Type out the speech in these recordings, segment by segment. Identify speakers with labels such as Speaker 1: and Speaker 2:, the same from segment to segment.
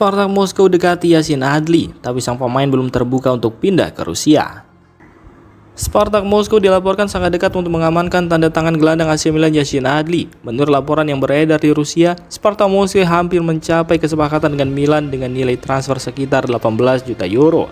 Speaker 1: Spartak Moskow dekati Yassin Adli, tapi sang pemain belum terbuka untuk pindah ke Rusia. Spartak Moskow dilaporkan sangat dekat untuk mengamankan tanda tangan gelandang AC Milan Yassin Adli. Menurut laporan yang beredar di Rusia, Spartak Moskow hampir mencapai kesepakatan dengan Milan dengan nilai transfer sekitar 18 juta euro.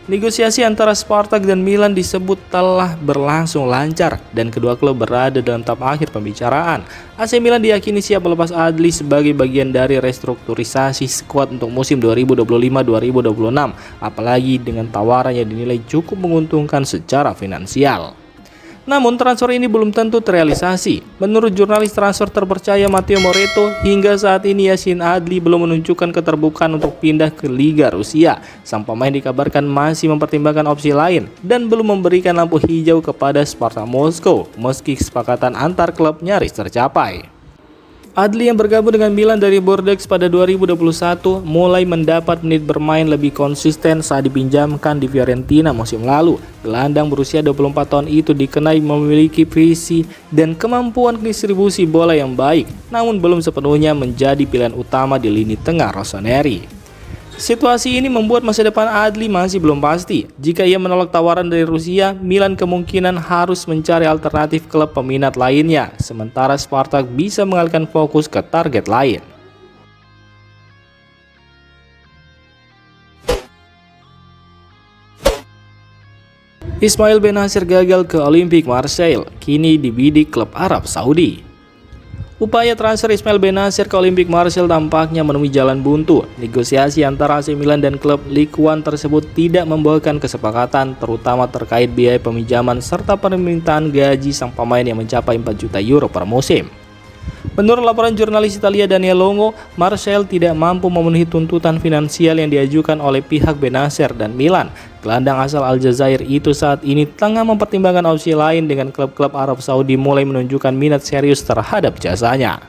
Speaker 1: Negosiasi antara Spartak dan Milan disebut telah berlangsung lancar dan kedua klub berada dalam tahap akhir pembicaraan. AC Milan diyakini siap melepas Adli sebagai bagian dari restrukturisasi skuad untuk musim 2025-2026, apalagi dengan tawaran yang dinilai cukup menguntungkan secara finansial. Namun transfer ini belum tentu terrealisasi. Menurut jurnalis transfer terpercaya Matteo Moretto, hingga saat ini Yassin Adli belum menunjukkan keterbukaan untuk pindah ke Liga Rusia. Sang pemain dikabarkan masih mempertimbangkan opsi lain dan belum memberikan lampu hijau kepada Spartak Moskow meski kesepakatan antar klub nyaris tercapai. Adli yang bergabung dengan Milan dari Bordeaux pada 2021 mulai mendapat menit bermain lebih konsisten saat dipinjamkan di Fiorentina musim lalu. Gelandang berusia 24 tahun itu dikenai memiliki visi dan kemampuan distribusi bola yang baik, namun belum sepenuhnya menjadi pilihan utama di lini tengah rossoneri. Situasi ini membuat masa depan Adli masih belum pasti. Jika ia menolak tawaran dari Rusia, Milan kemungkinan harus mencari alternatif klub peminat lainnya, sementara Spartak bisa mengalihkan fokus ke target lain. Ismail Bennacer gagal ke Olympique Marseille, kini dibidik klub Arab Saudi. Upaya transfer Ismail Bennacer ke Olympique Marseille tampaknya menemui jalan buntu. Negosiasi antara AC Milan dan klub Ligue 1 tersebut tidak membuahkan kesepakatan, terutama terkait biaya peminjaman serta permintaan gaji sang pemain yang mencapai 4 juta euro per musim. Menurut laporan jurnalis Italia Daniel Longo, Marseille tidak mampu memenuhi tuntutan finansial yang diajukan oleh pihak Bennacer dan Milan. Gelandang asal Aljazair itu saat ini tengah mempertimbangkan opsi lain dengan klub-klub Arab Saudi mulai menunjukkan minat serius terhadap jasanya.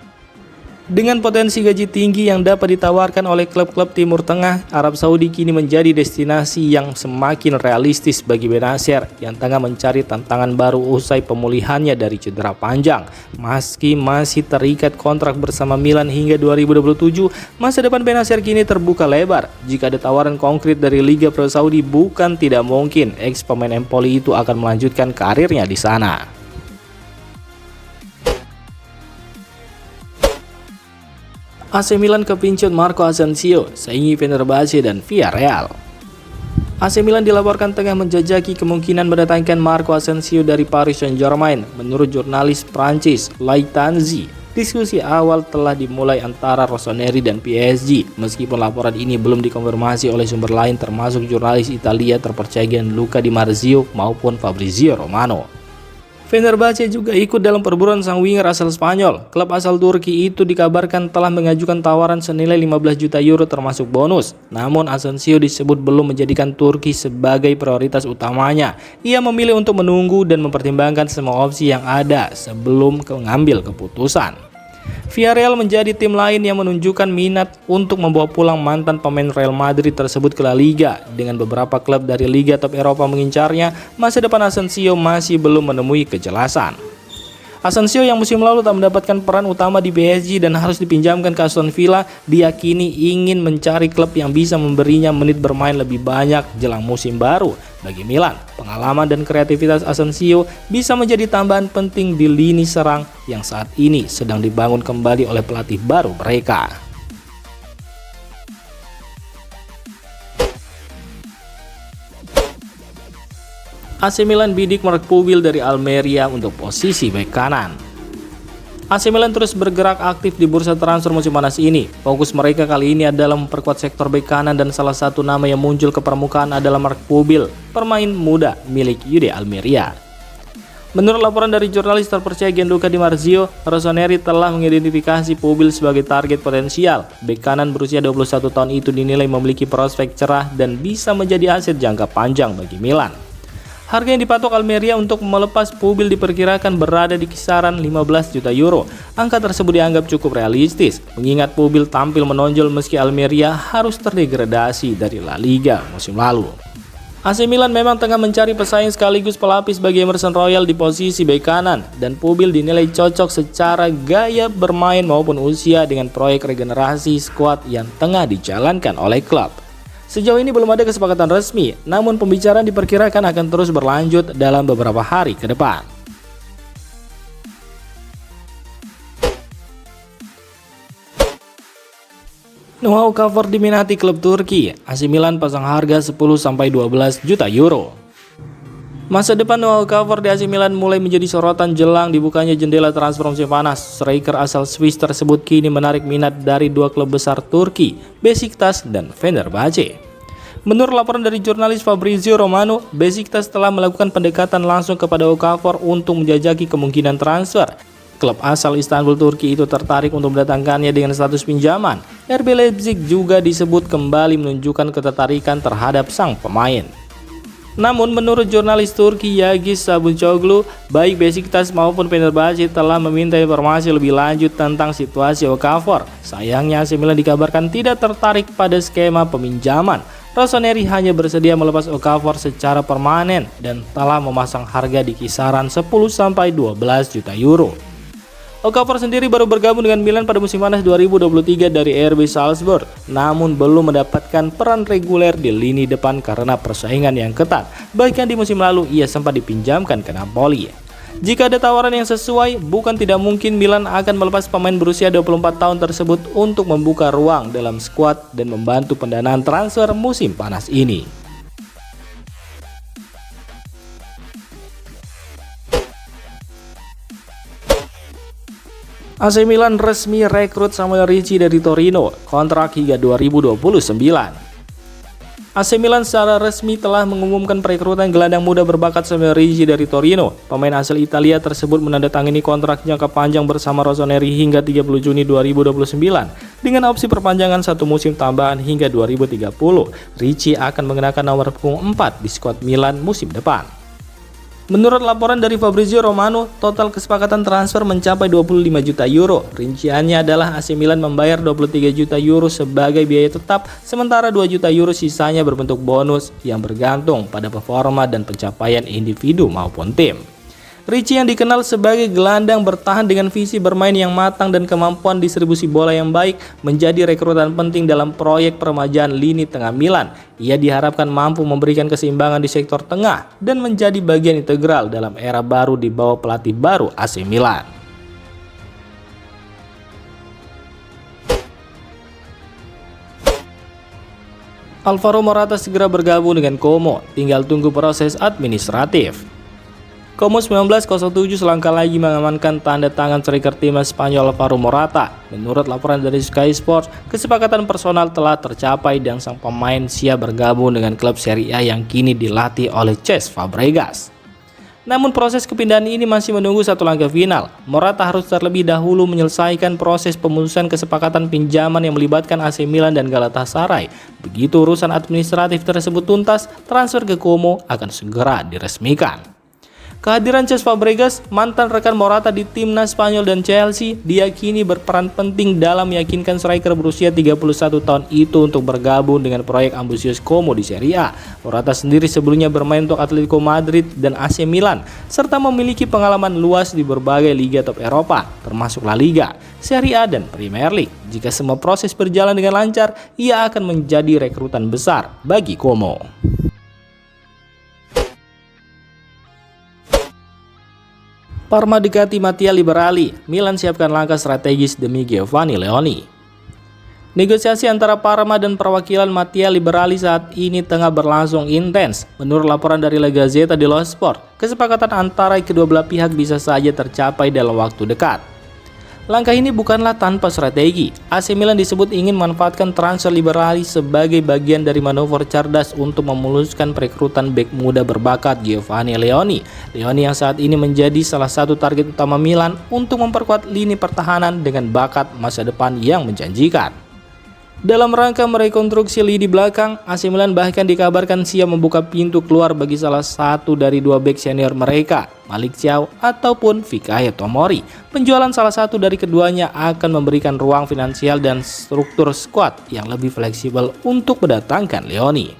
Speaker 1: Dengan potensi gaji tinggi yang dapat ditawarkan oleh klub-klub Timur Tengah, Arab Saudi kini menjadi destinasi yang semakin realistis bagi Bennacer yang tengah mencari tantangan baru usai pemulihannya dari cedera panjang. Meski masih terikat kontrak bersama Milan hingga 2027, masa depan Bennacer kini terbuka lebar. Jika ada tawaran konkret dari Liga Pro Saudi, bukan tidak mungkin ex pemain Empoli itu akan melanjutkan karirnya di sana. AC Milan kepincut Marco Asensio, saingi Fenerbahce dan Villarreal. AC Milan dilaporkan tengah menjajaki kemungkinan mendatangkan Marco Asensio dari Paris Saint-Germain. Menurut jurnalis Prancis Laitanzi, diskusi awal telah dimulai antara rossoneri dan PSG, meskipun laporan ini belum dikonfirmasi oleh sumber lain termasuk jurnalis Italia terpercaya Gianluca Di Marzio maupun Fabrizio Romano. Fenerbahce juga ikut dalam perburuan sang winger asal Spanyol. Klub asal Turki itu dikabarkan telah mengajukan tawaran senilai 15 juta euro termasuk bonus. Namun Asensio disebut belum menjadikan Turki sebagai prioritas utamanya. Ia memilih untuk menunggu dan mempertimbangkan semua opsi yang ada sebelum mengambil keputusan. Villarreal menjadi tim lain yang menunjukkan minat untuk membawa pulang mantan pemain Real Madrid tersebut ke La Liga. Dengan beberapa klub dari Liga Top Eropa mengincarnya, masa depan Asensio masih belum menemui kejelasan. Asensio yang musim lalu tak mendapatkan peran utama di PSG dan harus dipinjamkan ke Aston Villa, diyakini ingin mencari klub yang bisa memberinya menit bermain lebih banyak jelang musim baru. Bagi Milan, pengalaman dan kreativitas Asensio bisa menjadi tambahan penting di lini serang yang saat ini sedang dibangun kembali oleh pelatih baru mereka. AC Milan bidik Marc Pubil dari Almeria untuk posisi bek kanan. AC Milan terus bergerak aktif di bursa transfer musim panas ini. Fokus mereka kali ini adalah memperkuat sektor bek kanan dan salah satu nama yang muncul ke permukaan adalah Marc Pubil, pemain muda milik Juve Almeria. Menurut laporan dari jurnalis terpercaya Gianluca Di Marzio, rossoneri telah mengidentifikasi Pubil sebagai target potensial. Bek kanan berusia 21 tahun itu dinilai memiliki prospek cerah dan bisa menjadi aset jangka panjang bagi Milan. Harga yang dipatok Almeria untuk melepas Pubil diperkirakan berada di kisaran 15 juta euro. Angka tersebut dianggap cukup realistis, mengingat Pubil tampil menonjol meski Almeria harus terdegradasi dari La Liga musim lalu. AC Milan memang tengah mencari pesaing sekaligus pelapis bagi Emerson Royal di posisi bek kanan, dan Pubil dinilai cocok secara gaya bermain maupun usia dengan proyek regenerasi skuad yang tengah dijalankan oleh klub. Sejauh ini belum ada kesepakatan resmi, namun pembicaraan diperkirakan akan terus berlanjut dalam beberapa hari ke depan. Noah Okafor diminati klub Turki. AC Milan pasang harga 10-12 juta euro. Masa depan Noah Okafor di AC Milan mulai menjadi sorotan jelang dibukanya jendela transfer musim panas. Striker asal Swiss tersebut kini menarik minat dari dua klub besar Turki, Besiktas dan Fenerbahce. Menurut laporan dari jurnalis Fabrizio Romano, Besiktas telah melakukan pendekatan langsung kepada Okafor untuk menjajaki kemungkinan transfer. Klub asal Istanbul Turki itu tertarik untuk mendatangkannya dengan status pinjaman. RB Leipzig juga disebut kembali menunjukkan ketertarikan terhadap sang pemain. Namun menurut jurnalis Turki Yagis Sabuncoglu, baik Besiktas maupun Fenerbahce telah meminta informasi lebih lanjut tentang situasi Okafor. Sayangnya AC Milan dikabarkan tidak tertarik pada skema peminjaman. Rossoneri hanya bersedia melepas Okafor secara permanen dan telah memasang harga di kisaran 10-12 juta euro. Okafor sendiri baru bergabung dengan Milan pada musim panas 2023 dari RB Salzburg, namun belum mendapatkan peran reguler di lini depan karena persaingan yang ketat. Bahkan di musim lalu ia sempat dipinjamkan ke Napoli. Jika ada tawaran yang sesuai, bukan tidak mungkin Milan akan melepas pemain berusia 24 tahun tersebut untuk membuka ruang dalam skuad dan membantu pendanaan transfer musim panas ini. AC Milan resmi rekrut Samuel Ricci dari Torino, kontrak hingga 2029. AC Milan secara resmi telah mengumumkan perekrutan gelandang muda berbakat Samuel Ricci dari Torino. Pemain asal Italia tersebut menandatangani kontrak jangka panjang bersama Rossoneri hingga 30 Juni 2029 dengan opsi perpanjangan satu musim tambahan hingga 2030. Ricci akan mengenakan nomor punggung 4 di skuad Milan musim depan. Menurut laporan dari Fabrizio Romano, total kesepakatan transfer mencapai 25 juta euro. Rinciannya adalah AC Milan membayar 23 juta euro sebagai biaya tetap, sementara 2 juta euro sisanya berbentuk bonus yang bergantung pada performa dan pencapaian individu maupun tim. Ricci yang dikenal sebagai gelandang bertahan dengan visi bermain yang matang dan kemampuan distribusi bola yang baik menjadi rekrutan penting dalam proyek peremajaan lini tengah Milan. Ia diharapkan mampu memberikan keseimbangan di sektor tengah dan menjadi bagian integral dalam era baru di bawah pelatih baru AC Milan. Alvaro Morata segera bergabung dengan Como, tinggal tunggu proses administratif. Como 1907 selangkah lagi mengamankan tanda tangan striker timnas Spanyol Alvaro Morata. Menurut laporan dari Sky Sports, kesepakatan personal telah tercapai dan sang pemain siap bergabung dengan klub Serie A yang kini dilatih oleh Cesc Fabregas. Namun proses kepindahan ini masih menunggu satu langkah final. Morata harus terlebih dahulu menyelesaikan proses pemutusan kesepakatan pinjaman yang melibatkan AC Milan dan Galatasaray. Begitu urusan administratif tersebut tuntas, transfer ke Como akan segera diresmikan. Kehadiran Cesc Fabregas, mantan rekan Morata di timnas Spanyol dan Chelsea, diyakini berperan penting dalam meyakinkan striker berusia 31 tahun itu untuk bergabung dengan proyek ambisius Como di Serie A. Morata sendiri sebelumnya bermain untuk Atletico Madrid dan AC Milan, serta memiliki pengalaman luas di berbagai liga top Eropa, termasuk La Liga, Serie A dan Premier League. Jika semua proses berjalan dengan lancar, ia akan menjadi rekrutan besar bagi Como. Parma dekati Mattia Liberali, Milan siapkan langkah strategis demi Giovanni Leoni. Negosiasi antara Parma dan perwakilan Mattia Liberali saat ini tengah berlangsung intens. Menurut laporan dari La Gazzetta dello Sport, kesepakatan antara kedua belah pihak bisa saja tercapai dalam waktu dekat. Langkah ini bukanlah tanpa strategi. AC Milan disebut ingin memanfaatkan transfer Liberali sebagai bagian dari manuver cerdas untuk memuluskan perekrutan bek muda berbakat Giovanni Leoni. Leoni yang saat ini menjadi salah satu target utama Milan untuk memperkuat lini pertahanan dengan bakat masa depan yang menjanjikan. Dalam rangka merekonstruksi lini belakang, AC Milan bahkan dikabarkan siap membuka pintu keluar bagi salah satu dari dua bek senior mereka, Malick Thiaw ataupun Fikayo Tomori. Penjualan salah satu dari keduanya akan memberikan ruang finansial dan struktur skuad yang lebih fleksibel untuk mendatangkan Leoni.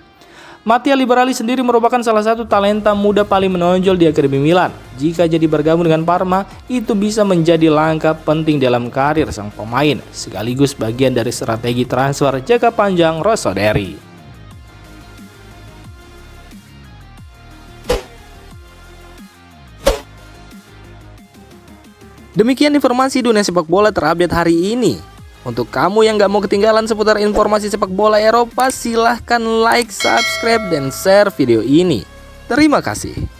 Speaker 1: Mattia Liberali sendiri merupakan salah satu talenta muda paling menonjol di Akademi Milan. Jika jadi bergabung dengan Parma, itu bisa menjadi langkah penting dalam karir sang pemain, sekaligus bagian dari strategi transfer jangka panjang Rossoneri. Demikian informasi dunia sepak bola terupdate hari ini. Untuk kamu yang gak mau ketinggalan seputar informasi sepak bola Eropa, silahkan like, subscribe, dan share video ini. Terima kasih.